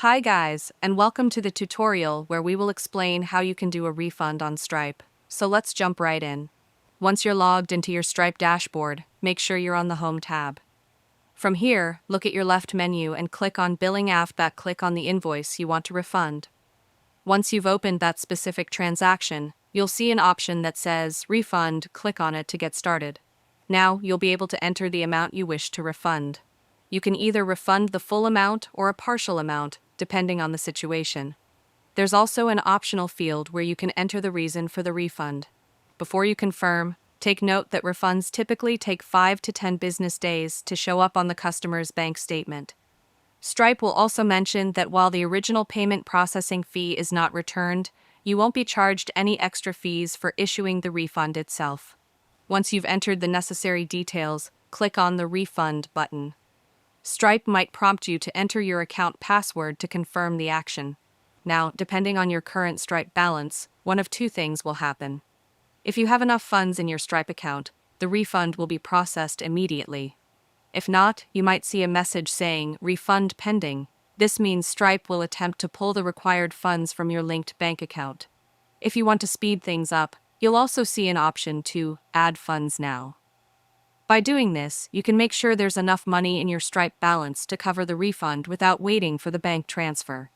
Hi guys, and welcome to the tutorial where we will explain how you can do a refund on Stripe. So let's jump right in. Once you're logged into your Stripe dashboard, make sure you're on the Home tab. From here, look at your left menu and click on Billing after that click on the invoice you want to refund. Once you've opened that specific transaction, you'll see an option that says Refund, click on it to get started. Now, you'll be able to enter the amount you wish to refund. You can either refund the full amount or a partial amount, depending on the situation. There's also an optional field where you can enter the reason for the refund. Before you confirm, take note that refunds typically take 5 to 10 business days to show up on the customer's bank statement. Stripe will also mention that while the original payment processing fee is not returned, you won't be charged any extra fees for issuing the refund itself. Once you've entered the necessary details, click on the Refund button. Stripe might prompt you to enter your account password to confirm the action. Now, depending on your current Stripe balance, one of two things will happen. If you have enough funds in your Stripe account, the refund will be processed immediately. If not, you might see a message saying Refund Pending. This means Stripe will attempt to pull the required funds from your linked bank account. If you want to speed things up, you'll also see an option to Add Funds Now. By doing this, you can make sure there's enough money in your Stripe balance to cover the refund without waiting for the bank transfer.